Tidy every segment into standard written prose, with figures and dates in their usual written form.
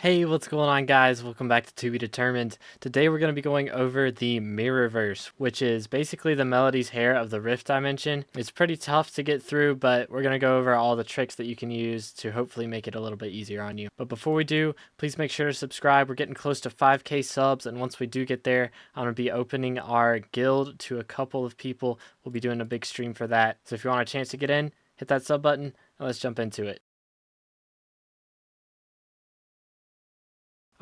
Hey, what's going on, guys? Welcome back to To Be Determined. Today we're going to be going over the Mirrorverse, which is basically the Melody's hair of the Rift dimension. It's pretty tough to get through, but we're going to go over all the tricks that you can use to hopefully make it a little bit easier on you. But before we do, please make sure to subscribe. We're getting close to 5K subs, and once we do get there, I'm going to be opening our guild to a couple of people. We'll be doing a big stream for that. So if you want a chance to get in, hit that sub button, and let's jump into it.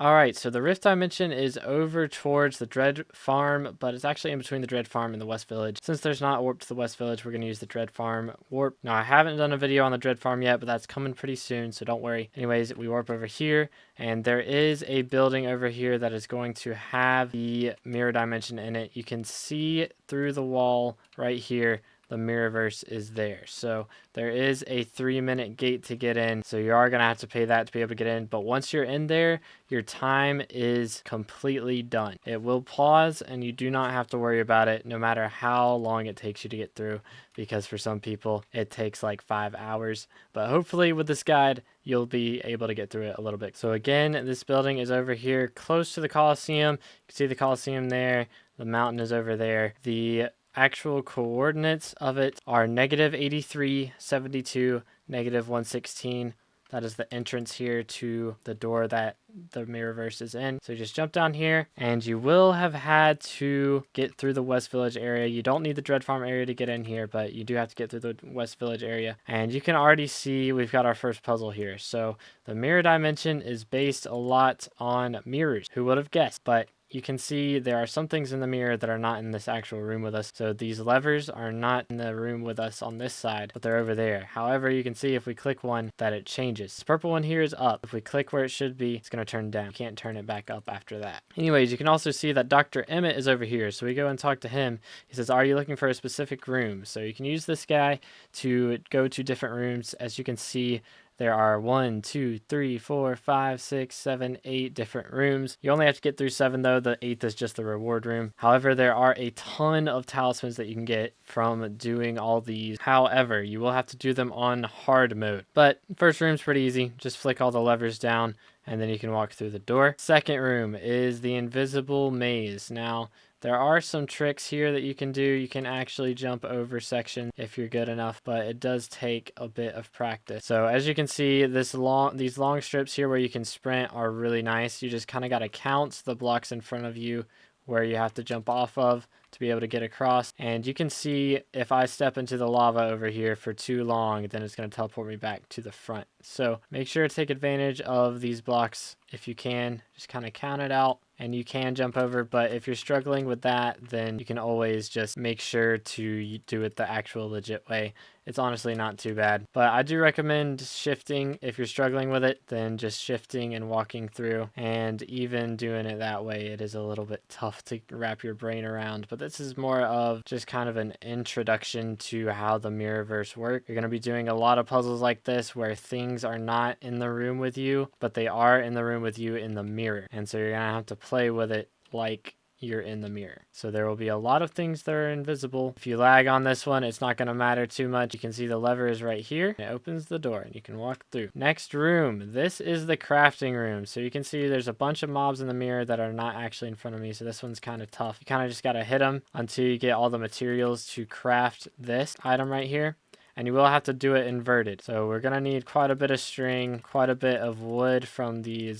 Alright, so the Rift Dimension is over towards the Dread Farm, but it's actually in between the Dread Farm and the West Village. Since there's not warp to the West Village, we're going to use the Dread Farm warp. Now, I haven't done a video on the Dread Farm yet, but that's coming pretty soon, so don't worry. Anyways, we warp over here, and there is a building over here that is going to have the Mirror Dimension in it. You can see through the wall right here. The Mirrorverse is there. So there is a 3-minute gate to get in. So you are going to have to pay that to be able to get in. But once you're in there, your time is completely done. It will pause and you do not have to worry about it no matter how long it takes you to get through. Because for some people, it takes like 5 hours. But hopefully with this guide, you'll be able to get through it a little bit. So again, this building is over here close to the Coliseum. You can see the Coliseum there. The mountain is over there. The actual coordinates of it are -83, 72, -116. That is the entrance here to the door that the Mirrorverse is in. So you just jump down here, and you will have had to get through the West Village area. You don't need the Dread Farm area to get in here, but you do have to get through the West Village area. And you can already see we've got our first puzzle here. So the Mirror Dimension is based a lot on mirrors. Who would have guessed? But you can see there are some things in the mirror that are not in this actual room with us. So these levers are not in the room with us on this side, but they're over there. However, you can see if we click one that it changes. This purple one here is up. If we click where it should be, it's going to turn down. You can't turn it back up after that. Anyways, you can also see that Dr. Emmett is over here. So we go and talk to him. He says, are you looking for a specific room? So you can use this guy to go to different rooms. As you can see, there are 1, 2, 3, 4, 5, 6, 7, 8 different rooms. You only have to get through 7 though. The 8th is just the reward room. However, there are a ton of talismans that you can get from doing all these. However, you will have to do them on hard mode. But first room's pretty easy. Just flick all the levers down and then you can walk through the door. Second room is the invisible maze. Now, there are some tricks here that you can do. You can actually jump over sections if you're good enough, but it does take a bit of practice. So as you can see, these long strips here where you can sprint are really nice. You just kind of got to count the blocks in front of you where you have to jump off of to be able to get across. And you can see if I step into the lava over here for too long, then it's going to teleport me back to the front. So make sure to take advantage of these blocks if you can. Just kind of count it out. And you can jump over, but if you're struggling with that, then you can always just make sure to do it the actual legit way. It's honestly not too bad. But I do recommend shifting. If you're struggling with it, then just shifting and walking through. And even doing it that way, it is a little bit tough to wrap your brain around. But this is more of just kind of an introduction to how the Mirrorverse works. You're going to be doing a lot of puzzles like this where things are not in the room with you, but they are in the room with you in the mirror. And so you're going to have to play with it like you're in the mirror. So there will be a lot of things that are invisible. If you lag on this one, it's not going to matter too much. You can see the lever is right here. It opens the door and you can walk through. Next room. This is the crafting room. So you can see there's a bunch of mobs in the mirror that are not actually in front of me. So this one's kind of tough. You kind of just got to hit them until you get all the materials to craft this item right here. And you will have to do it inverted. So we're going to need quite a bit of string, quite a bit of wood from the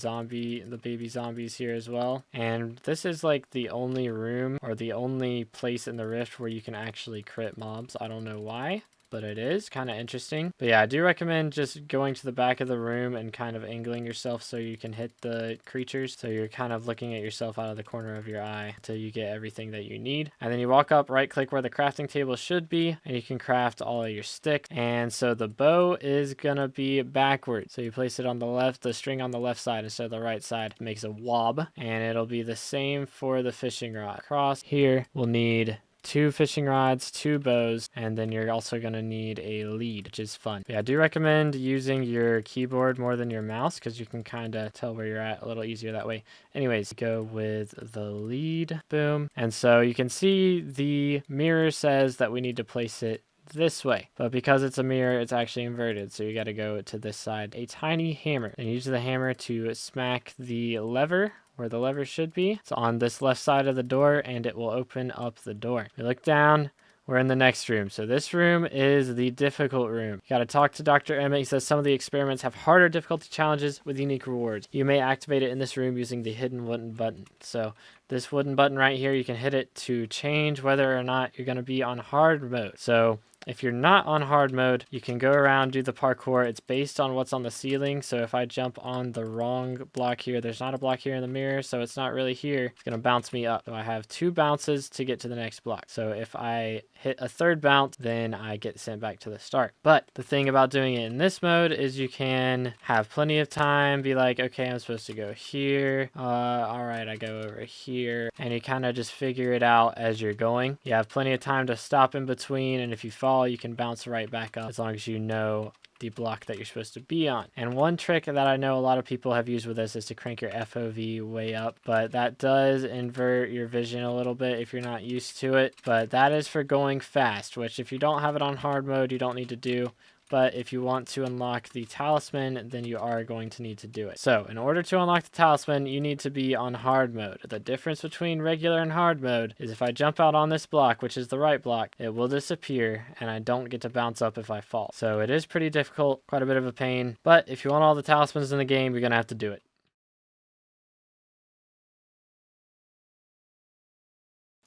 baby zombies here as well. And this is like the only room or the only place in the rift where you can actually crit mobs. I don't know why, but it is kind of interesting. But yeah, I do recommend just going to the back of the room and kind of angling yourself so you can hit the creatures. So you're kind of looking at yourself out of the corner of your eye until you get everything that you need. And then you walk up, right click where the crafting table should be, and you can craft all of your sticks. And so the bow is gonna be backwards. So you place it on the left, the string on the left side instead of the right side. It makes a wob, and it'll be the same for the fishing rod. Across here, we'll need 2 fishing rods, 2 bows, and then you're also going to need a lead, which is fun. But yeah, I do recommend using your keyboard more than your mouse because you can kind of tell where you're at a little easier that way. Anyways, go with the lead, boom. And so you can see the mirror says that we need to place it this way. But because it's a mirror, it's actually inverted. So you got to go to this side. A tiny hammer. And use the hammer to smack the lever where the lever should be. It's on this left side of the door, and it will open up the door. We look down. We're in the next room. So this room is the difficult room. You got to talk to Dr. Emmett. He says some of the experiments have harder difficulty challenges with unique rewards. You may activate it in this room using the hidden wooden button. So this wooden button right here, you can hit it to change whether or not you're going to be on hard mode. So if you're not on hard mode, you can go around, do the parkour. It's based on what's on the ceiling. So if I jump on the wrong block here, there's not a block here in the mirror, so it's not really here. It's going to bounce me up. So I have 2 bounces to get to the next block. So if I hit a 3rd bounce, then I get sent back to the start. But the thing about doing it in this mode is you can have plenty of time, be like, okay, I'm supposed to go here. All right, I go over here. And you kind of just figure it out as you're going. You have plenty of time to stop in between, and if you fall, you can bounce right back up as long as you know the block that you're supposed to be on. And one trick that I know a lot of people have used with this is to crank your FOV way up, but that does invert your vision a little bit if you're not used to it. But that is for going fast, which if you don't have it on hard mode, you don't need to do. But if you want to unlock the talisman, then you are going to need to do it. So in order to unlock the talisman, you need to be on hard mode. The difference between regular and hard mode is if I jump out on this block, which is the right block, it will disappear and I don't get to bounce up if I fall. So it is pretty difficult, quite a bit of a pain. But if you want all the talismans in the game, you're going to have to do it.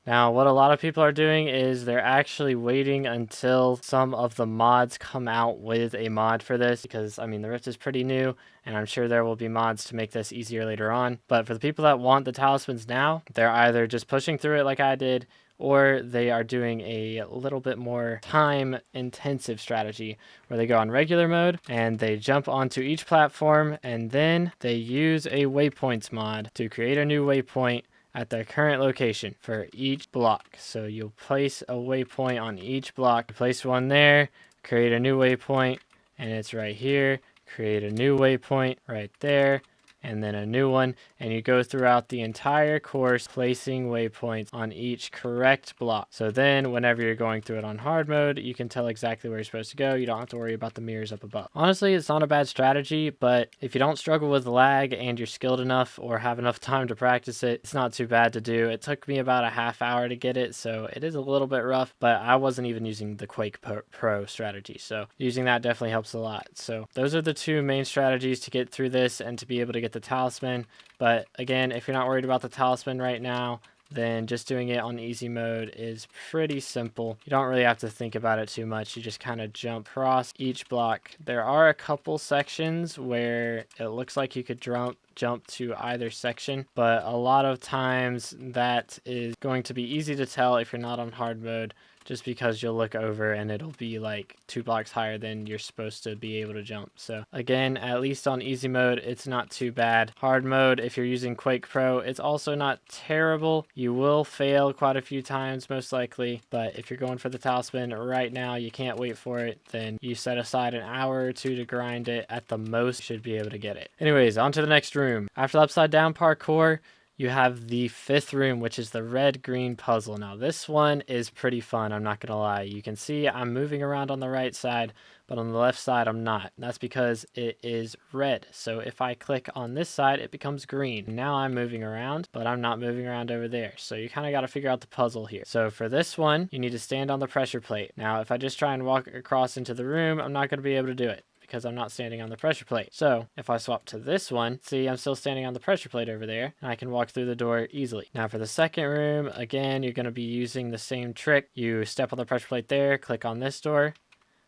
Now, what a lot of people are doing is they're actually waiting until some of the mods come out with a mod for this because, I mean, the Rift is pretty new, and I'm sure there will be mods to make this easier later on. But for the people that want the talismans now, they're either just pushing through it like I did, or they are doing a little bit more time-intensive strategy where they go on regular mode and they jump onto each platform, and then they use a waypoints mod to create a new waypoint at their current location for each block. So you'll place a waypoint on each block. Place one there, create a new waypoint, and it's right here. Create a new waypoint right there, and then a new one, and you go throughout the entire course placing waypoints on each correct block. So then whenever you're going through it on hard mode, you can tell exactly where you're supposed to go. You don't have to worry about the mirrors up above. Honestly, it's not a bad strategy, but if you don't struggle with lag and you're skilled enough or have enough time to practice it, it's not too bad to do. It took me about a half hour to get it, so it is a little bit rough, but I wasn't even using the Quake Pro strategy, so using that definitely helps a lot. So those are the 2 main strategies to get through this and to be able to get the talisman. But again, if you're not worried about the talisman right now, then just doing it on easy mode is pretty simple. You don't really have to think about it too much. You just kind of jump across each block. There are a couple sections where it looks like you could jump to either section, but a lot of times that is going to be easy to tell if you're not on hard mode, just because you'll look over and it'll be like 2 blocks higher than you're supposed to be able to jump. So again, at least on easy mode, it's not too bad. Hard mode, if you're using Quake Pro, it's also not terrible. You will fail quite a few times, most likely, but if you're going for the talisman right now, you can't wait for it, then you set aside an hour or 2 to grind it. At the most, you should be able to get it. Anyways, on to the next room. After the upside down parkour, you have the 5th room, which is the red-green puzzle. Now, this one is pretty fun, I'm not going to lie. You can see I'm moving around on the right side, but on the left side, I'm not. That's because it is red. So if I click on this side, it becomes green. Now I'm moving around, but I'm not moving around over there. So you kind of got to figure out the puzzle here. So for this one, you need to stand on the pressure plate. Now, if I just try and walk across into the room, I'm not going to be able to do it, because I'm not standing on the pressure plate. So if I swap to this one, see, I'm still standing on the pressure plate over there, and I can walk through the door easily. Now for the second room, again, you're going to be using the same trick. You step on the pressure plate there, click on this door,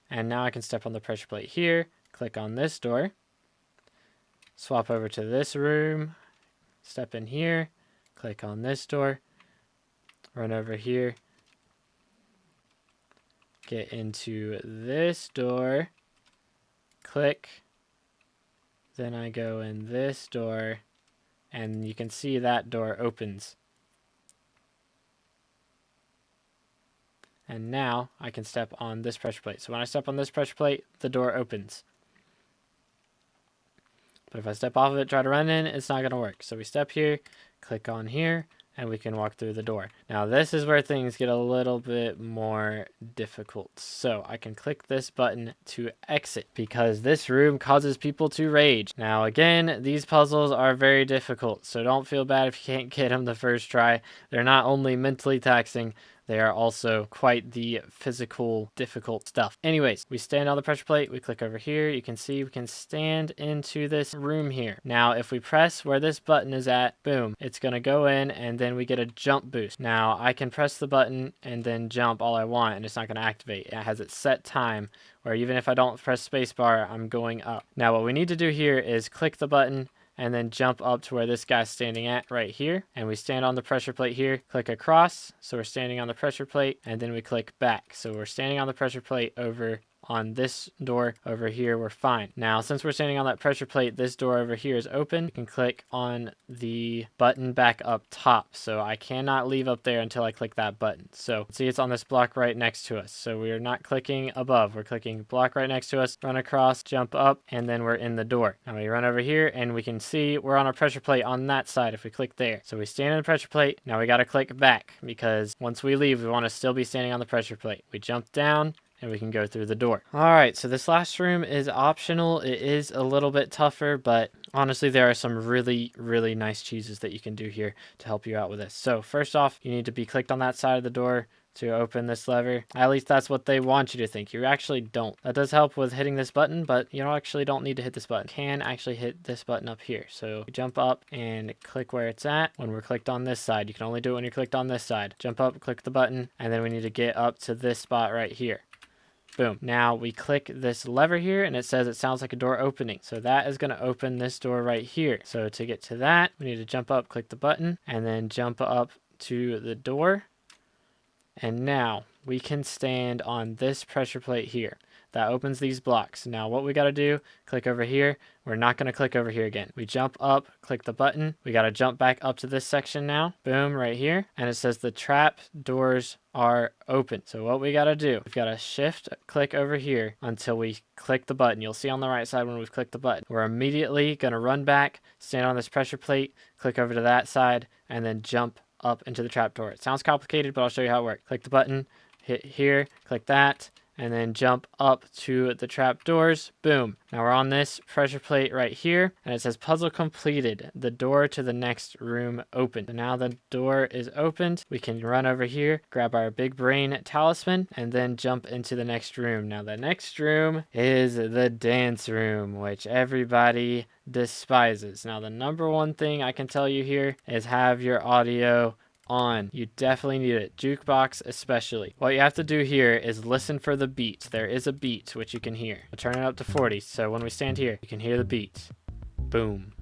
and now I can step on the pressure plate here, click on this door, swap over to this room, step in here, click on this door, run over here, get into this door, click, then I go in this door, and you can see that door opens. And now I can step on this pressure plate. So when I step on this pressure plate, the door opens. But if I step off of it, try to run in, it's not going to work. So we step here, click on here, and we can walk through the door. Now this is where things get a little bit more difficult. So I can click this button to exit because this room causes people to rage. Now again, these puzzles are very difficult, so don't feel bad if you can't get them the first try. They're not only mentally taxing, they are also quite the physical, difficult stuff. Anyways, we stand on the pressure plate. We click over here. You can see we can stand into this room here. Now, if we press where this button is at, boom, it's going to go in and then we get a jump boost. Now, I can press the button and then jump all I want and it's not going to activate. It has its set time where even if I don't press spacebar, I'm going up. Now, what we need to do here is click the button and then jump up to where this guy's standing at right here. And we stand on the pressure plate here, click across. So we're standing on the pressure plate and then we click back. So we're standing on the pressure plate over on this door over here, we're fine. Now, since we're standing on that pressure plate, this door over here is open. You can click on the button back up top. So I cannot leave up there until I click that button. So see, it's on this block right next to us. So we are not clicking above. We're clicking block right next to us, run across, jump up, and then we're in the door. Now we run over here and we can see we're on a pressure plate on that side if we click there. So we stand on the pressure plate. Now we got to click back because once we leave, we want to still be standing on the pressure plate. We jump down and we can go through the door. All right, so this last room is optional. It is a little bit tougher, but honestly, there are some really, really nice cheeses that you can do here to help you out with this. So first off, you need to be clicked on that side of the door to open this lever. At least that's what they want you to think. You actually don't. That does help with hitting this button, but you actually don't need to hit this button. You can actually hit this button up here. So you jump up and click where it's at. When we're clicked on this side, you can only do it when you're clicked on this side. Jump up, click the button, and then we need to get up to this spot right here. Boom. Now we click this lever here and it says it sounds like a door opening. So that is going to open this door right here. So to get to that, we need to jump up, click the button, and then jump up to the door. And now we can stand on this pressure plate here. That opens these blocks. Now what we got to do, click over here. We're not going to click over here again. We jump up, click the button. We got to jump back up to this section now. Boom, right here. And it says the trap doors are open. So what we got to do, we've got to shift click over here until we click the button. You'll see on the right side when we've clicked the button. We're immediately going to run back, stand on this pressure plate, click over to that side, and then jump up into the trap door. It sounds complicated, but I'll show you how it works. Click the button, hit here, click that, and then jump up to the trap doors. Boom. Now we're on this pressure plate right here, and it says puzzle completed. The door to the next room opened. So now the door is opened. We can run over here, grab our big brain talisman, and then jump into the next room. Now the next room is the dance room, which everybody despises. Now the number one thing I can tell you here is have your audio on. You definitely need it. Jukebox especially. What you have to do here is listen for the beat. There is a beat which you can hear. I'll turn it up to 40. So when we stand here, you can hear the beat. Boom.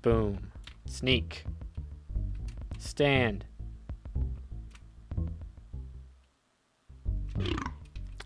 Boom. Sneak. Stand.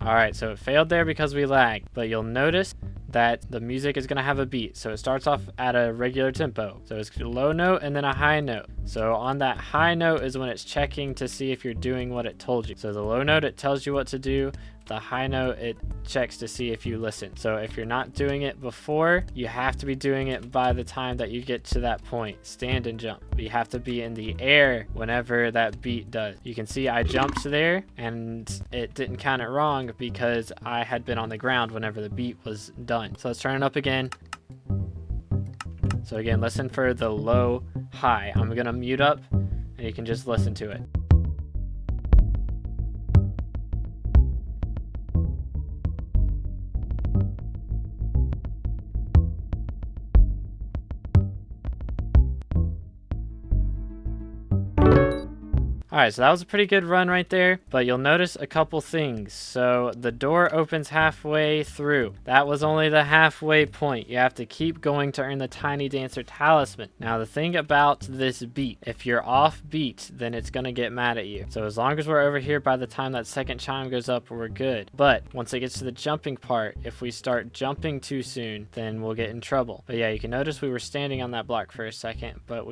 Alright, so it failed there because we lagged. But you'll notice that the music is going to have a beat. So it starts off at a regular tempo. So it's a low note and then a high note. So on that high note is when it's checking to see if you're doing what it told you. So the low note, it tells you what to do. The high note, it checks to see if you listen. So if you're not doing it before, you have to be doing it by the time that you get to that point. Stand and jump. You have to be in the air whenever that beat does. You can see I jumped there and it didn't count it wrong because I had been on the ground whenever the beat was done. So let's turn it up again. So again, listen for the low, high. I'm gonna mute up and you can just listen to it. Alright, so that was a pretty good run right there, but you'll notice a couple things. So the door opens halfway through. That was only the halfway point. You have to keep going to earn the Tiny Dancer Talisman. Now the thing about this beat, if you're off beat, then it's going to get mad at you. So as long as we're over here by the time that second chime goes up, we're good. But once it gets to the jumping part, if we start jumping too soon, then we'll get in trouble. But yeah, you can notice we were standing on that block for a second, but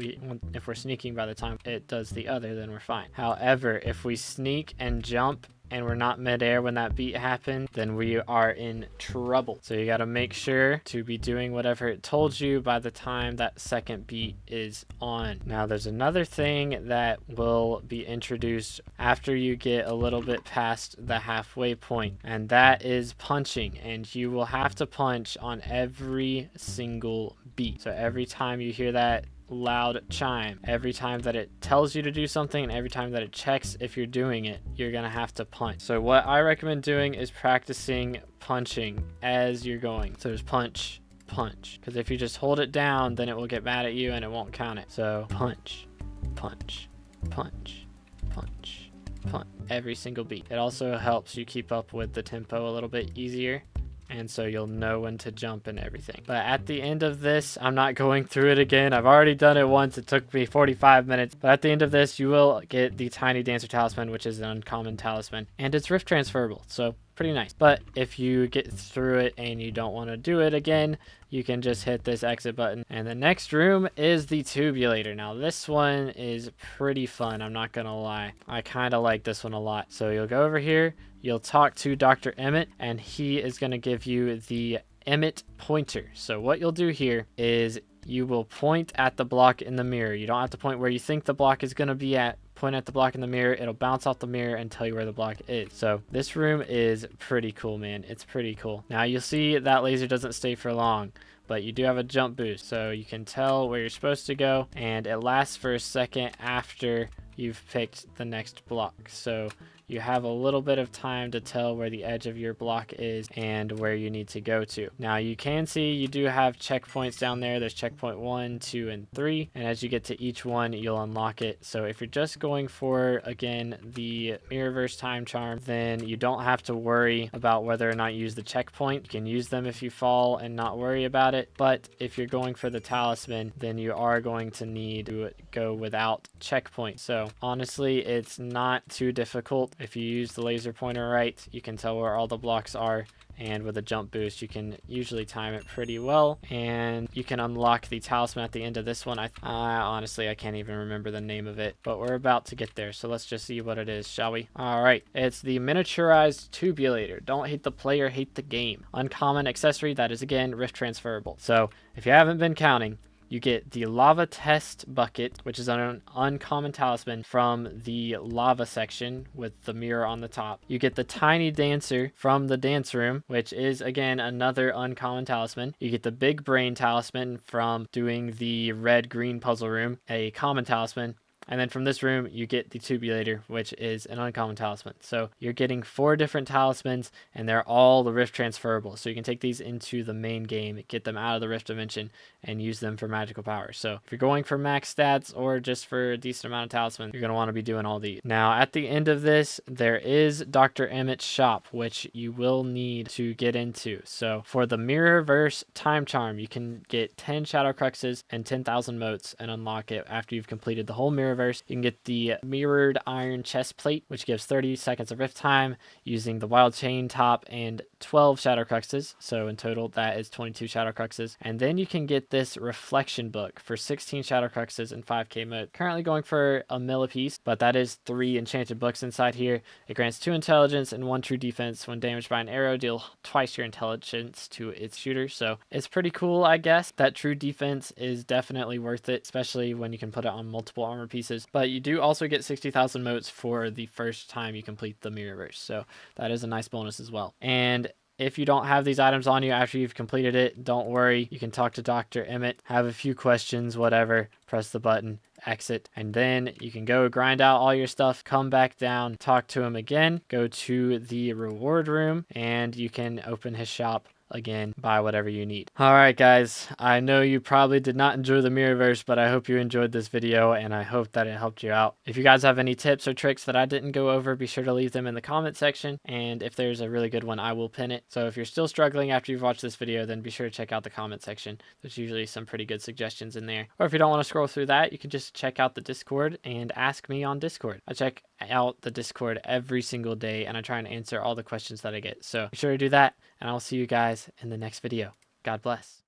if we're sneaking by the time it does the other, then we're fine. However, if we sneak and jump and we're not midair when that beat happened, then we are in trouble. So you got to make sure to be doing whatever it told you by the time that second beat is on. Now there's another thing that will be introduced after you get a little bit past the halfway point, and that is punching. And you will have to punch on every single beat. So every time you hear that loud chime, every time that it tells you to do something, and every time that it checks if you're doing it, you're gonna have to punch. So what I recommend doing is practicing punching as you're going. So there's punch, punch, because if you just hold it down, then it will get mad at you and it won't count it. So punch, punch, punch, punch, punch, every single beat. It also helps you keep up with the tempo a little bit easier, and so you'll know when to jump and everything. But at the end of this, I'm not going through it again. I've already done it once. It took me 45 minutes. But at the end of this, you will get the Tiny Dancer Talisman, which is an uncommon talisman, and it's rift transferable, so pretty nice. But if you get through it and you don't want to do it again, you can just hit this exit button. And the next room is the Tubulator. Now this one is pretty fun, I'm not gonna lie. I kind of like this one a lot. So you'll go over here, you'll talk to Dr. Emmett, and he is going to give you the Emmett pointer. So what you'll do here is you will point at the block in the mirror. You don't have to point where you think the block is going to be at. Point at the block in the mirror. It'll bounce off the mirror and tell you where the block is. So this room is pretty cool, man. It's pretty cool. Now you'll see that laser doesn't stay for long, but you do have a jump boost, so you can tell where you're supposed to go, and it lasts for a second after you've picked the next block. So you have a little bit of time to tell where the edge of your block is and where you need to go to. Now you can see you do have checkpoints down there. There's checkpoint 1, 2, and 3, and as you get to each one, you'll unlock it. So if you're just going for, again, the Mirrorverse time charm, then you don't have to worry about whether or not you use the checkpoint. You can use them if you fall and not worry about it, but if you're going for the talisman, then you are going to need to go without checkpoint. So honestly, it's not too difficult. If you use the laser pointer right, you can tell where all the blocks are, and with a jump boost you can usually time it pretty well, and you can unlock the talisman at the end of this one. Honestly, I can't even remember the name of it, but we're about to get there, so let's just see what it is, shall we? Alright, it's the miniaturized Tubulator. Don't hate the player, hate the game. Uncommon accessory that is, again, rift transferable. So if you haven't been counting, you get the lava test bucket, which is an uncommon talisman from the lava section with the mirror on the top. You get the tiny dancer from the dance room, which is, again, another uncommon talisman. You get the big brain talisman from doing the red-green puzzle room, a common talisman. And then from this room, you get the Tubulator, which is an uncommon talisman. So you're getting 4 different talismans, and they're all the rift transferable. So you can take these into the main game, get them out of the rift dimension, and use them for magical powers. So if you're going for max stats or just for a decent amount of talismans, you're going to want to be doing all these. Now, at the end of this, there is Dr. Emmett's shop, which you will need to get into. So for the Mirrorverse time charm, you can get 10 Shadow Cruxes and 10,000 motes and unlock it after you've completed the whole Mirrorverse. You can get the mirrored iron chest plate, which gives 30 seconds of rift time using the wild chain top and 12 Shadow Cruxes. So in total, that is 22 Shadow Cruxes. And then you can get this reflection book for 16 Shadow Cruxes and 5k mode. Currently going for a mil a piece, but that is 3 enchanted books inside here. It grants 2 intelligence and 1 true defense. When damaged by an arrow, deal twice your intelligence to its shooter. So it's pretty cool, I guess. That true defense is definitely worth it, especially when you can put it on multiple armor pieces. But you do also get 60,000 motes for the first time you complete the Mirrorverse, so that is a nice bonus as well. And if you don't have these items on you after you've completed it, don't worry. You can talk to Dr. Emmett, have a few questions, whatever, press the button, exit, and then you can go grind out all your stuff, come back down, talk to him again, go to the reward room, and you can open his shop again, buy whatever you need. Alright guys, I know you probably did not enjoy the Mirrorverse, but I hope you enjoyed this video, and I hope that it helped you out. If you guys have any tips or tricks that I didn't go over, be sure to leave them in the comment section, and if there's a really good one, I will pin it. So if you're still struggling after you've watched this video, then be sure to check out the comment section. There's usually some pretty good suggestions in there. Or if you don't want to scroll through that, you can just check out the Discord and ask me on Discord. I check out the Discord every single day, and I try and answer all the questions that I get. So be sure to do that, and I'll see you guys in the next video. God bless.